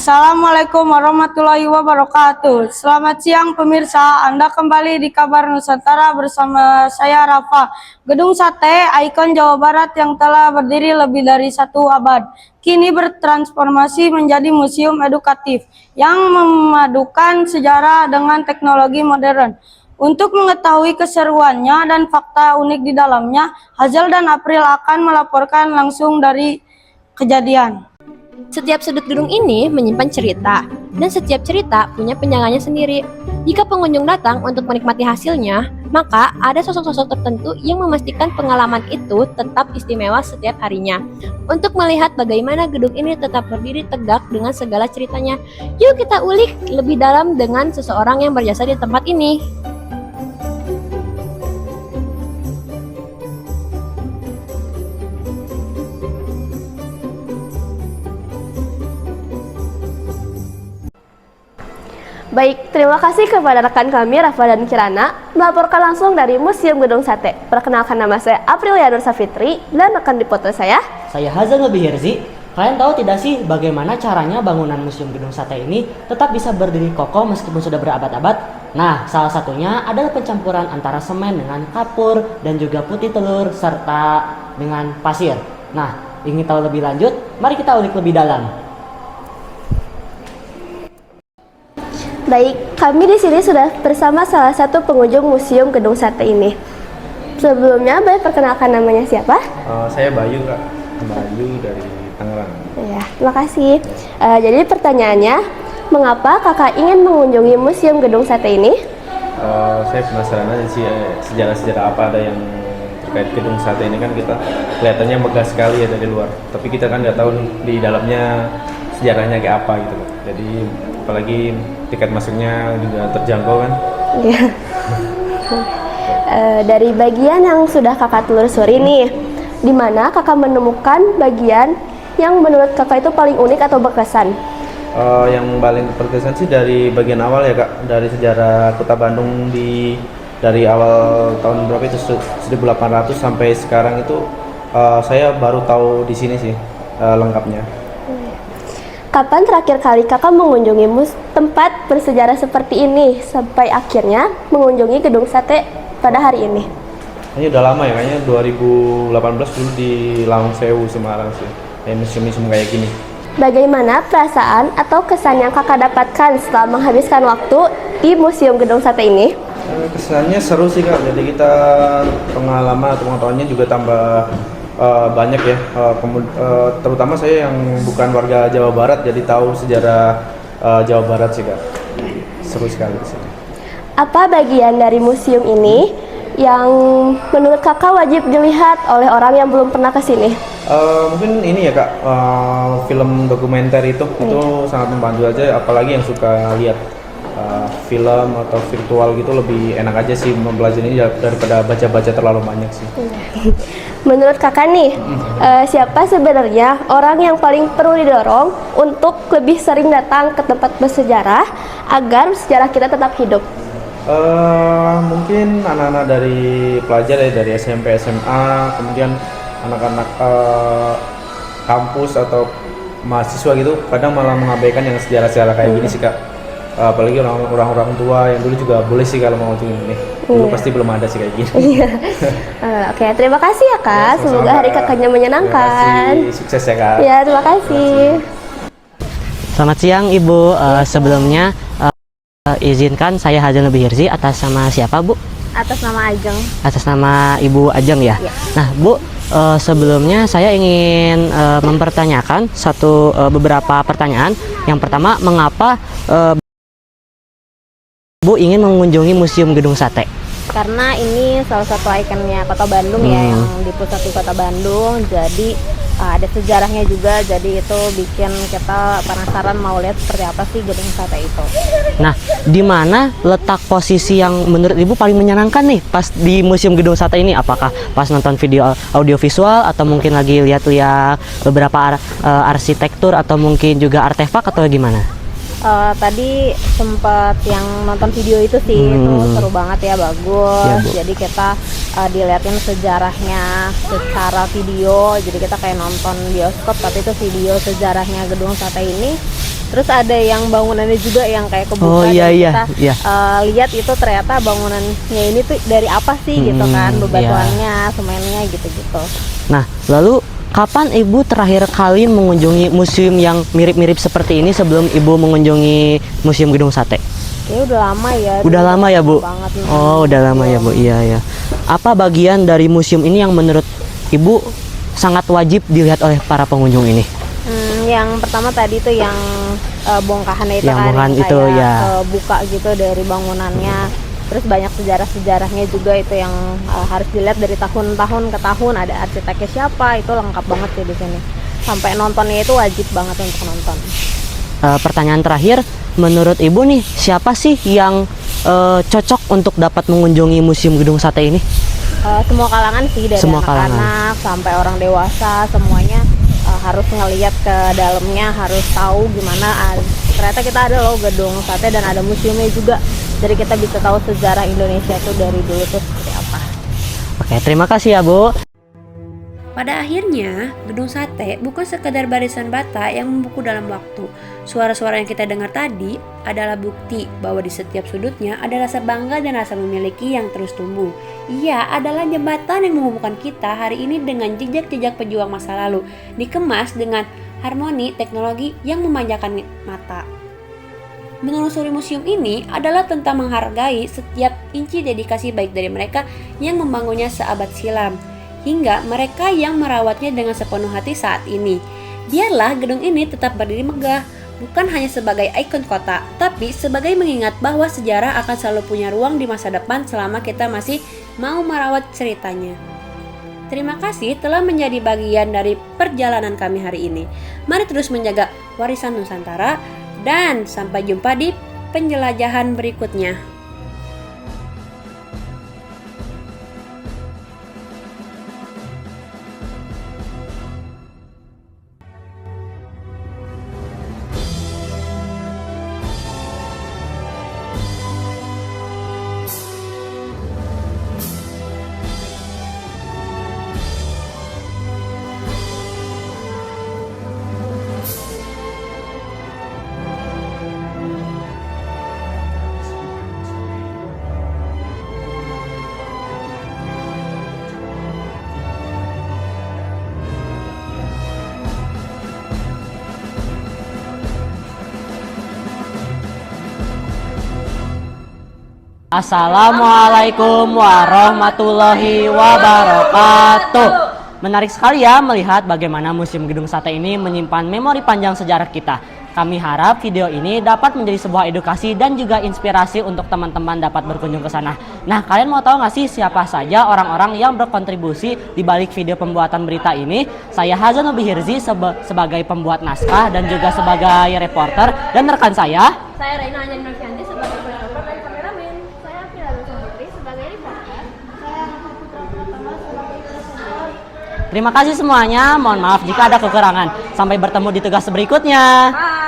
Assalamualaikum warahmatullahi wabarakatuh. Selamat siang pemirsa, Anda kembali di Kabar Nusantara bersama saya Rafa. Gedung Sate, ikon Jawa Barat yang telah berdiri lebih dari 1 abad, kini bertransformasi menjadi museum edukatif yang memadukan sejarah dengan teknologi modern. Untuk mengetahui keseruannya dan fakta unik di dalamnya, Hazel dan April akan melaporkan langsung dari kejadian. Setiap sudut gedung ini menyimpan cerita, dan setiap cerita punya penjaganya sendiri. Jika pengunjung datang untuk menikmati hasilnya, maka ada sosok-sosok tertentu yang memastikan pengalaman itu tetap istimewa setiap harinya. Untuk melihat bagaimana gedung ini tetap berdiri tegak dengan segala ceritanya, yuk kita ulik lebih dalam dengan seseorang yang berjasa di tempat ini. Baik, terima kasih kepada rekan kami Rafa dan Kirana melaporkan langsung dari Museum Gedung Sate. Perkenalkan, nama saya Aprilia Nur Safitri dan rekan dipoto saya Hazel Lebihirzi. Kalian tahu tidak sih bagaimana caranya bangunan Museum Gedung Sate ini tetap bisa berdiri kokoh meskipun sudah berabad-abad? Nah, salah satunya adalah pencampuran antara semen dengan kapur dan juga putih telur serta dengan pasir. Nah, ingin tahu lebih lanjut? Mari kita ulik lebih dalam. Baik, kami di sini sudah bersama salah satu pengunjung Museum Gedung Sate ini. Sebelumnya, boleh perkenalkan namanya siapa? Saya Bayu, Kak. Bayu dari Tangerang. Ya, terima kasih. Jadi pertanyaannya, mengapa kakak ingin mengunjungi Museum Gedung Sate ini? Saya penasaran aja sih sejarah-sejarah apa ada yang terkait Gedung Sate ini, kan kita kelihatannya megah sekali ya dari luar. Tapi kita kan nggak tahu di dalamnya sejarahnya kayak apa gitu. Jadi apalagi tiket masuknya juga terjangkau kan? Iya. Dari bagian yang sudah kakak telusuri nih, di mana kakak menemukan bagian yang menurut kakak itu paling unik atau berkesan? Yang paling berkesan sih dari bagian awal ya, Kak, dari sejarah Kota Bandung dari awal tahun berapa itu 1800 sampai sekarang itu saya baru tahu di sini sih lengkapnya. Kapan terakhir kali kakak mengunjungi tempat bersejarah seperti ini sampai akhirnya mengunjungi Gedung Sate pada hari ini? Ini udah lama ya, kayaknya 2018 dulu di Lawang Sewu, Semarang sih. Museum-museum kayak gini. Bagaimana perasaan atau kesan yang kakak dapatkan setelah menghabiskan waktu di Museum Gedung Sate ini? Kesannya seru sih, Kak. Jadi kita pengalaman atau pengetahuannya juga tambah banyak ya. Terutama saya yang bukan warga Jawa Barat, jadi tahu sejarah Jawa Barat sih, Kak. Seru sekali sih. Apa bagian dari museum ini yang menurut kakak wajib dilihat oleh orang yang belum pernah ke sini? Mungkin ini ya, Kak, film dokumenter itu sangat membantu aja, apalagi yang suka lihat film atau virtual gitu, lebih enak aja sih mempelajari ini daripada baca-baca terlalu banyak sih. Menurut kakak nih, siapa sebenarnya orang yang paling perlu didorong untuk lebih sering datang ke tempat bersejarah agar sejarah kita tetap hidup? Mungkin anak-anak dari pelajar ya, dari SMP, SMA, kemudian anak-anak kampus atau mahasiswa gitu, kadang malah mengabaikan yang sejarah-sejarah kayak gini sih, Kak. Apalagi orang-orang tua yang dulu juga boleh sih kalau mau ini. Dulu pasti belum ada sih kayak gini. Oke, terima kasih ya, Kak. Ya, semoga hari kakaknya menyenangkan. Terima kasih, sukses ya, Kak. Ya, terima kasih. Selamat siang Ibu. Sebelumnya izinkan saya Hazel Lebihirzi. Atas nama siapa, Bu? Atas nama Ajeng. Atas nama Ibu Ajeng ya. Nah, Bu, sebelumnya saya ingin mempertanyakan beberapa pertanyaan. Yang pertama, mengapa Bu ingin mengunjungi Museum Gedung Sate? Karena ini salah satu ikonnya Kota Bandung ya, yang di pusat di Kota Bandung. Jadi ada sejarahnya juga, jadi itu bikin kita penasaran mau lihat seperti apa sih Gedung Sate itu. Nah, di mana letak posisi yang menurut Ibu paling menyenangkan nih pas di Museum Gedung Sate ini? Apakah pas nonton video audiovisual atau mungkin lagi lihat-lihat beberapa arsitektur atau mungkin juga artefak atau gimana? Tadi sempat yang nonton video itu sih, itu seru banget ya, bagus. Ya, jadi kita dilihatin sejarahnya secara video, jadi kita kayak nonton bioskop tapi itu video sejarahnya Gedung Sate ini. Terus ada yang bangunannya juga yang kayak kebuka. Oh, iya, dan iya, kita iya. lihat itu ternyata bangunannya ini tuh dari apa sih gitu kan, bebatuannya, semennya gitu-gitu. Nah, lalu kapan Ibu terakhir kali mengunjungi museum yang mirip-mirip seperti ini sebelum Ibu mengunjungi Museum Gedung Sate? Ya udah lama ya. Udah lama ya, Bu? Banget, Oh, udah lama ya, Bu. Iya, ya. Apa bagian dari museum ini yang menurut Ibu sangat wajib dilihat oleh para pengunjung ini? Yang pertama tadi tuh yang bongkahannya itu Yang kan, bongkahan yang itu, kayak, ya. buka gitu dari bangunannya. Terus banyak sejarah-sejarahnya juga itu yang harus dilihat dari tahun-tahun ke tahun. Ada arsiteknya siapa, itu lengkap banget sih di sini. Sampai nontonnya itu wajib banget untuk nonton. Pertanyaan terakhir, menurut Ibu nih, siapa sih yang cocok untuk dapat mengunjungi Museum Gedung Sate ini? Semua kalangan sih, dari Semua anak-anak sampai orang dewasa, semuanya harus ngelihat ke dalamnya, harus tahu gimana ternyata kita ada loh gedung sate dan ada museumnya juga, jadi kita bisa tahu sejarah Indonesia tuh dari dulu tuh seperti apa. Oke, terima kasih ya, Bu. Pada akhirnya, gedung sate bukan sekedar barisan bata yang membeku dalam waktu. Suara-suara yang kita dengar tadi adalah bukti bahwa di setiap sudutnya ada rasa bangga dan rasa memiliki yang terus tumbuh. Ia adalah jembatan yang menghubungkan kita hari ini dengan jejak-jejak pejuang masa lalu, dikemas dengan harmoni teknologi yang memanjakan mata. Menelusuri museum ini adalah tentang menghargai setiap inci dedikasi baik dari mereka yang membangunnya seabad silam, hingga mereka yang merawatnya dengan sepenuh hati saat ini. Biarlah gedung ini tetap berdiri megah, bukan hanya sebagai ikon kota, tapi sebagai mengingat bahwa sejarah akan selalu punya ruang di masa depan selama kita masih mau merawat ceritanya. Terima kasih telah menjadi bagian dari perjalanan kami hari ini. Mari terus menjaga warisan Nusantara, dan sampai jumpa di penjelajahan berikutnya. Assalamualaikum warahmatullahi wabarakatuh. Menarik sekali ya melihat bagaimana Museum Gedung Sate ini menyimpan memori panjang sejarah kita. Kami harap video ini dapat menjadi sebuah edukasi dan juga inspirasi untuk teman-teman dapat berkunjung ke sana. Nah, kalian mau tahu nggak sih siapa saja orang-orang yang berkontribusi di balik video pembuatan berita ini? Saya Hazan Nubihirzi sebagai pembuat naskah dan juga sebagai reporter, dan rekan saya Raina Anjani Novianti sebagai fotografer dan kameramen. Saya Firdaus Putri sebagai reporter. Saya Raka Putra Pratama sebagai presenter. Terima kasih semuanya. Mohon maaf jika ada kekurangan. Sampai bertemu di tugas berikutnya. Bye.